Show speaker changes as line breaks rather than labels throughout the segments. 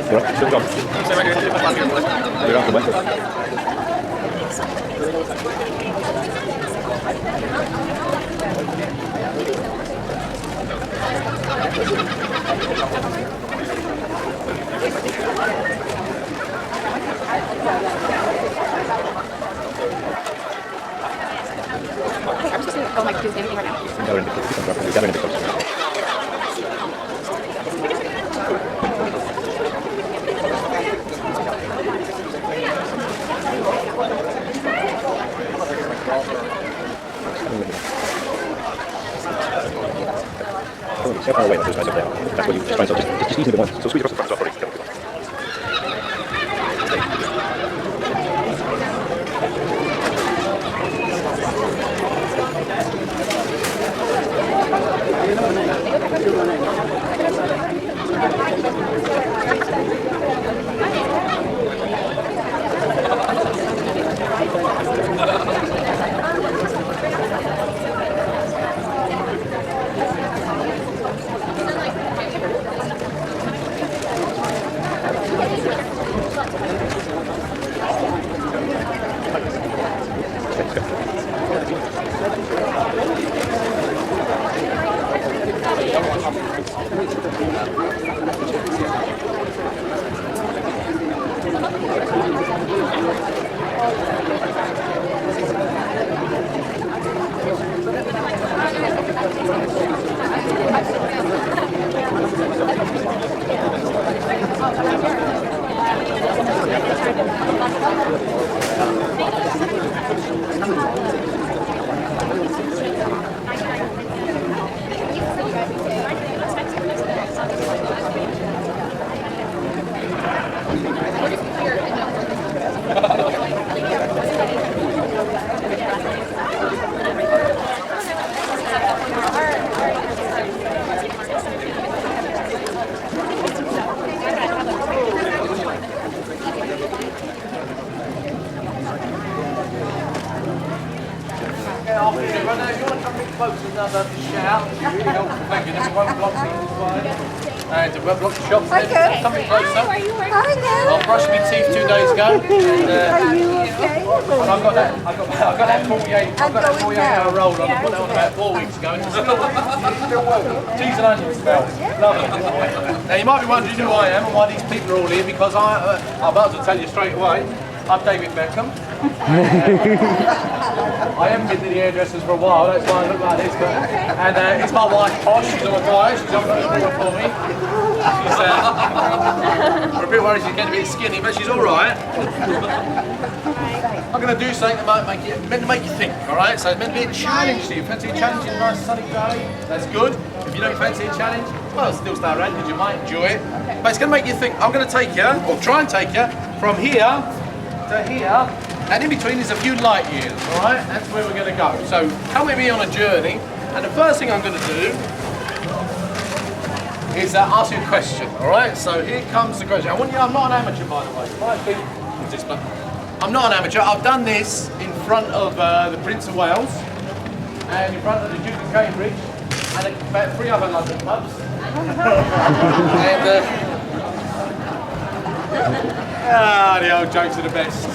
Oh my God, do anything right now.
So far away, there's nice up there. That's what you try and just easy the one. So squeeze across the front, sorry.
I brushed my teeth 2 days ago.
Are you okay?
And I got that 48-hour roll on. I put that on about 4 weeks ago. It's still cheese and onion smell. Lovely. Now you might be wondering who I am and why these people are all here, because I'm about to tell you straight away. I'm David Beckham. I haven't been to the hairdressers for a while, that's why I look like this. And it's my wife Posh, she's on my fire, she's on the for me. We're a bit worried she's getting a bit skinny, but she's alright. I'm going to do something that meant to make you think, alright? So it's meant to be a challenge to you. Fancy a challenge in a nice sunny day? That's good. If you don't fancy a challenge, well, still stay around because you might enjoy it. But it's going to make you think. I'm going to take you, or try and take you, from here to here, and in between is a few light years, alright? That's where we're going to go. So come with me on a journey, and the first thing I'm going to do is ask you a question, alright? So here comes the question. I'm not an amateur, by the way. You might think, what's this, but I'm not an amateur. I've done this in front of the Prince of Wales, and in front of the Duke of Cambridge, and about 3 other London pubs. And the old jokes are the best.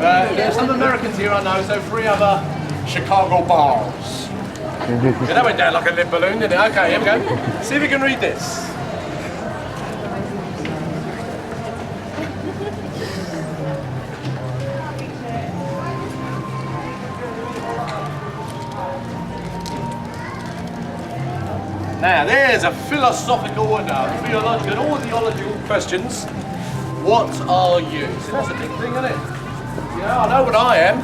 There's some Americans here I know, so 3 other Chicago bars. Yeah, that went down like a lead balloon, didn't it? Okay, here we go. See if you can read this. Now, there's a philosophical and theological and audiological questions. What are you? See, that's a big thing, isn't it? You know, I know what I am.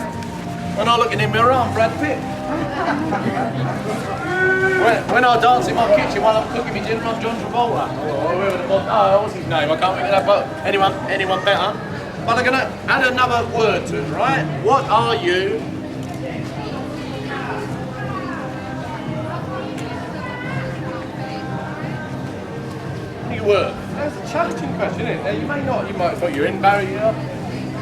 When I look in the mirror, I'm Brad Pitt. when I dance in my kitchen while I'm cooking my dinner, I'm John Travolta. What's his name? I can't think of that, but anyone better. But I'm going to add another word to it, right? What are you? Work. That's a challenging question, isn't it? Now, you might have thought you're in Barry,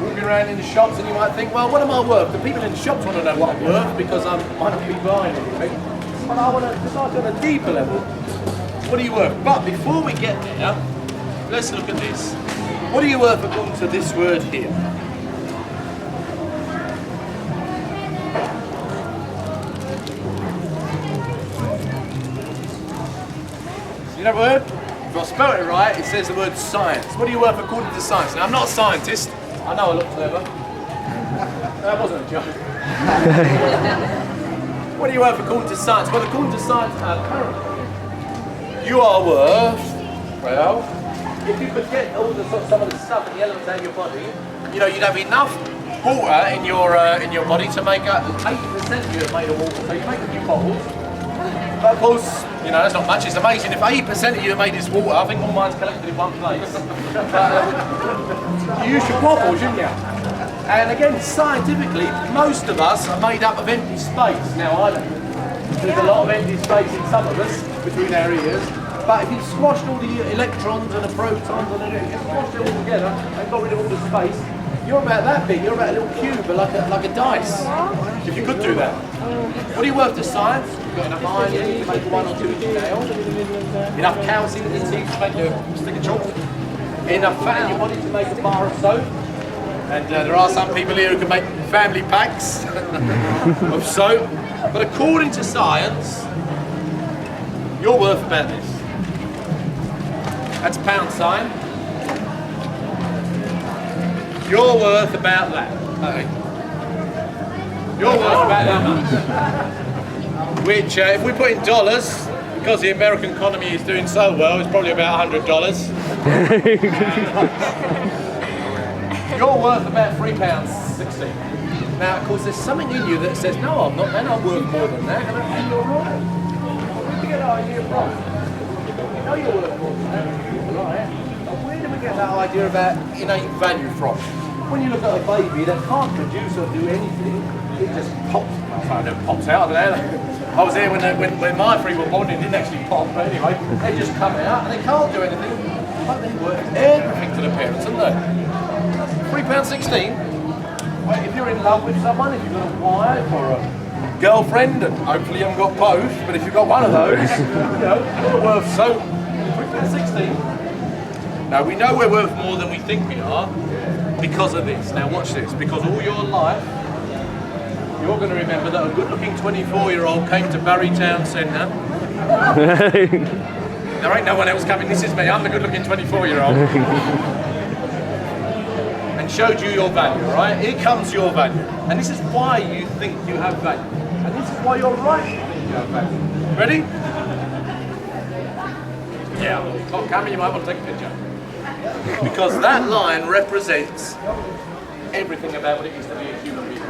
walking around in the shops, and you might think, well, what am I worth? The people in the shops want to know what I'm worth because I might not be buying anything. But I want to decide on a deeper level. What are you worth? But before we get there, let's look at this. What are you worth according to this word here? You know the word? If I spell it right, it says the word science. What are you worth according to science? Now, I'm not a scientist. I know I look clever. That wasn't a joke. What are you worth according to science? Well, according to science, currently, you are worth, well, if you could get all the some of the stuff and the elements out of your body, you know, you'd have enough water in your body to make up 80% of you is made of water. So you make a few bottles. But of course, you know, that's not much. It's amazing. If 80% of you made this water, I think all mine's collected in one place. You use your bottle, shouldn't you? And again, scientifically, most of us are made up of empty space. Now, I don't. There's a lot of empty space in some of us between our ears. But if you squashed all the electrons and the protons and if you squashed it all together and got rid of all the space, you're about that big. You're about a little cube, like a dice. If you could do that. What are you worth to science? You've got enough iron in you to make 1 or 2 inch nail. Enough calcium in your teeth to make a stick of chalk. Enough fat in your body to make a bar of soap. And there are some people here who can make family packs of soap. But according to science, you're worth about this. That's pound sign. You're worth about that. Okay. You're worth about that much. Which, if we put in dollars, because the American economy is doing so well, it's probably about $100. You're worth about £3.16. Now, of course, there's something in you that says, no, I'm not, man, I'm worth more than that, and you're right. Where do we get that idea from? You know you're worth more than that, you're right. But where do we get that idea about innate value from? When you look at a baby that can't produce or do anything, it just pops. I don't know, pops out of there. I was there when my three were born, it didn't actually pop, but anyway, they just come out and they can't do anything. But they worth everything to the parents, aren't they? £3.16. Well, if you're in love with someone, if you've got a wife or a girlfriend, and hopefully you haven't got both, but if you've got one of those, you know, you're worth so £3.16. Now we know we're worth more than we think we are because of this. Now watch this, because all your life you're going to remember that a good-looking 24-year-old came to Barry Town Centre. There ain't no one else coming, this is me, I'm the good-looking 24-year-old. And showed you your value, right? Here comes your value. And this is why you think you have value. And this is why you're right to think you have value. Ready? Yeah, on camera you might want to take a picture. Because that line represents everything about what it is to be a human being.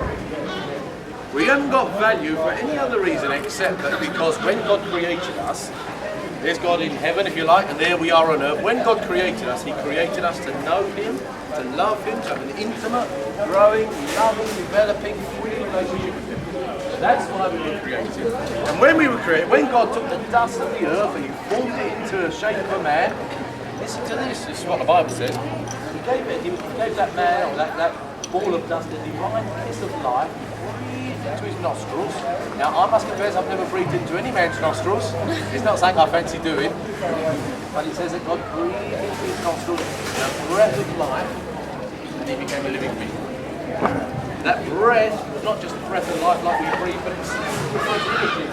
We haven't got value for any other reason except that because when God created us, there's God in heaven, if you like, and there we are on earth. When God created us, He created us to know Him, to love Him, to have an intimate, growing, loving, developing, free relationship with Him. That's why we were created. And when we were created, when God took the dust of the earth and He formed it into the shape of a man, listen to this, this is what the Bible says. He gave that man, or that ball of dust, a divine kiss of life, into his nostrils. Now I must confess I've never breathed into any man's nostrils. It's not something I fancy doing. But it says that God breathed into his nostrils the breath of life and he became a living being. That breath was not just the breath of life like we breathe, but it's living.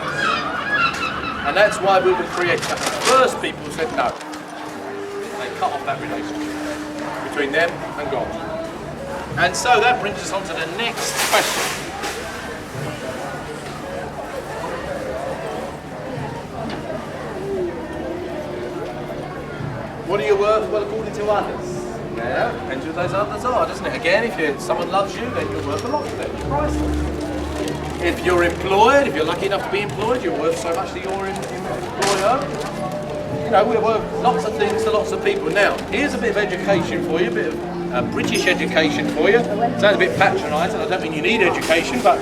And that's why we were created. The first people said no. They cut off that relationship between them and God. And so that brings us on to the next question. What are you worth? Well, according to others. Yeah, depends who those others are, doesn't it? Again, if someone loves you, then you're worth a lot to them. You're priceless. If you're employed, if you're lucky enough to be employed, you're worth so much to your employer. You know, we're worth lots of things to lots of people. Now, here's a bit of education for you, a bit of British education for you. Sounds a bit patronising, I don't mean you need education, but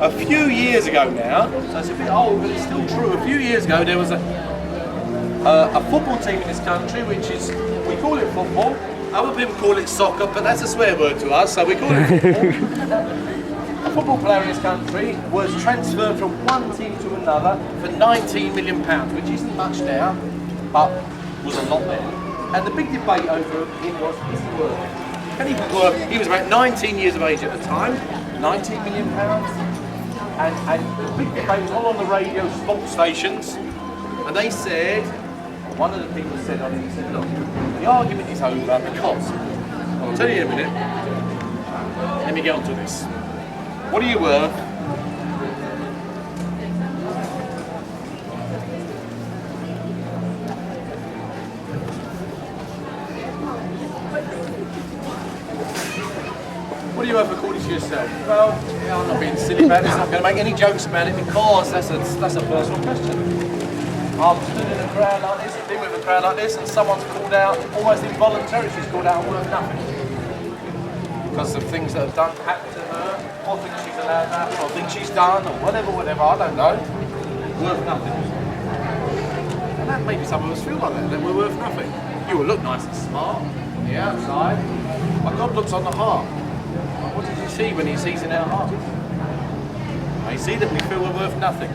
a few years ago now, so it's a bit old, but it's still true. A few years ago, there was a football team in this country, which is, we call it football, other people call it soccer, but that's a swear word to us, so we call it football. A football player in this country was transferred from one team to another for £19 million, which isn't much now, but was a lot then. And the big debate over him was, is he worth it? Can he be worth it? He was about 19 years of age at the time, £19 million. And the big debate was all on the radio, sports stations. And they said, one of the people said on it, he said, look, the argument is over because, I'll tell you in a minute, let me get on to this. What are you worth? What are you worth according to yourself? Well, yeah, I'm not being silly about it, I'm not going to make any jokes about it because that's a personal question. I've stood in a crowd like this, been with a crowd like this, and someone's called out, almost involuntarily, she's called out, I'm worth nothing. Because of things that have happened to her, or things she's allowed to happen, or things she's done, or whatever, I don't know. Worth nothing. And that maybe some of us feel like that we're worth nothing. You will look nice and smart on the outside, but God looks on the heart. What does he see when he sees in our heart? He sees that we feel we're worth nothing.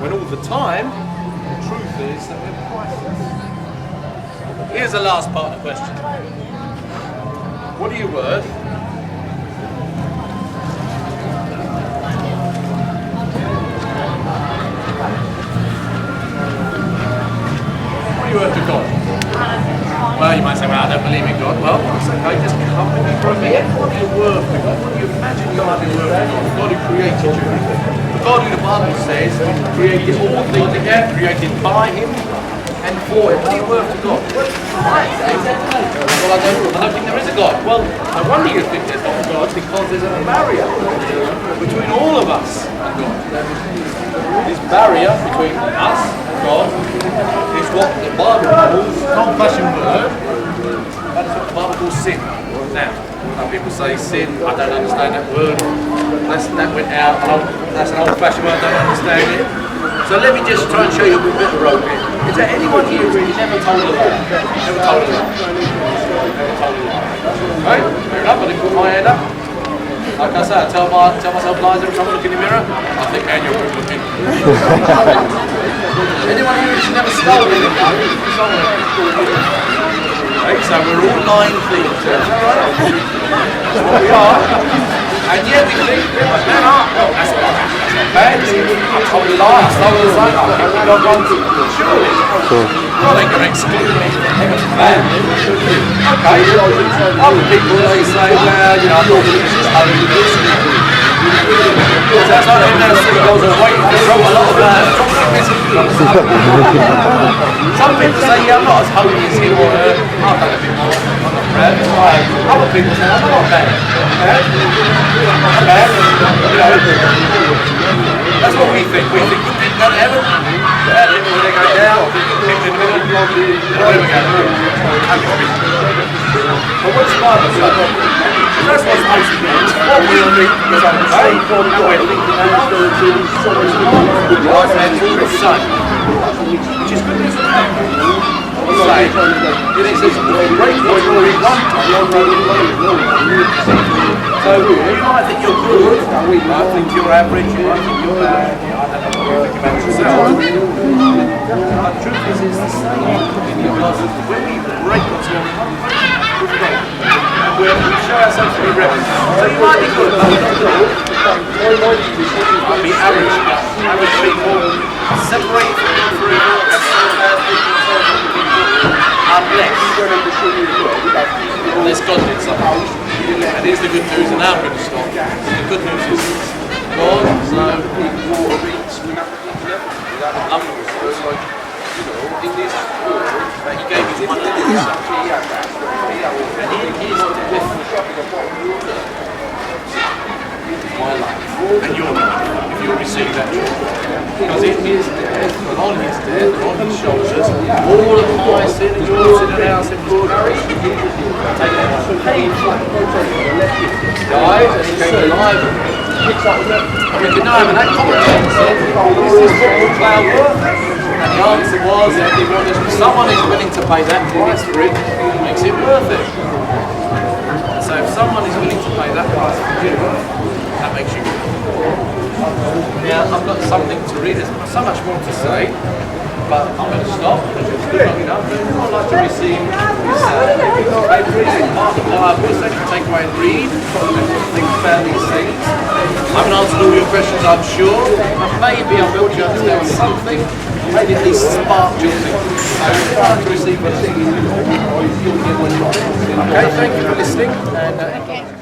When all the time, the truth is that we're priceless. Here's the last part of the question. What are you worth? What are you worth to God? Well, you might say, well, I don't believe in God. Well, that's okay, just come with me for a minute. What are you worth to God? What do you imagine you might be worth to God? The God who created you. The God who the Bible says created all things again, created by Him and for Him. What are you worth to God? Well, I don't think there is a God. Well, no wonder you think there's not a God, because there's a barrier between all of us and God. This barrier between us and God is what the Bible calls, not fashion word, that is what the Bible calls sin. Now, some people say sin, I don't understand that word, that went out, that's an old-fashioned word, I don't understand it. So let me just try and show you a bit of rope here. Is there anyone here who's never told a lie? Never told a lie? Never told a lie. Right? Fair enough, I didn't put my hand up. Like I said, I tell myself lies every time I look in the mirror. I think, man, you're good looking. Anyone here who's never stolen anything? Right, so we're all lying thieves. Is that right? That's what we are. And yet we think, man, that's not bad. I told a lie, I stole the phone, I got one. Surely. Well, they can exclude me from the family. Okay, other people, they say, well, you know, I'm not religious, I'm religious. That's like them down the city goes away, they wrote a lot of some people say, yeah, I'm not as holy as him or her. I've done a bit more. I'm not proud. Other people say, I'm not bad. I'm bad. You know, that's what we think. We think good people go to heaven. Bad people when they go down. People in the middle. Where do we go? But what's the Bible say? That's what's most important. What we think is okay. And we're thinking that God's hand to the Son. Which is good news for them. Say, it says, great boy will be one time. So, you might think you're good, you might think you're average, you might think you're bad, I don't know what you think about yourself. But the truth is, it's the same. Because when we break what's going on, we show ourselves to be rebels. So you might be good, but you're not good. You might be average. Average people separate from the forever and serve bad people unless God did something. And here's the good news, and now I'm going to stop. The good news is God so in this world that He gave His one little Son. And He is the definition my life and your life if you receive that truth. Because it is death, and on His death, and on His shoulders, all of my sin and your sin and our sin was carried. Take that paid for. He died and He came alive. And we can now have an conversation said, is this football player worth it? And the answer was, if someone is willing to pay that price for it, it makes it worth it. So if someone is willing to pay that price for you, that makes you good. Now, I've got something to read. There's so much more to say, but I'm going to stop because it's good long enough. I'd like to receive this paper reading. Part of what I've also to take away and read, think about these things. I haven't answered all your questions, I'm sure, but maybe I've helped you understand something, maybe at least sparked your thinking. So I'd like to receive what you'll get when you're. Okay, thank you for listening. And,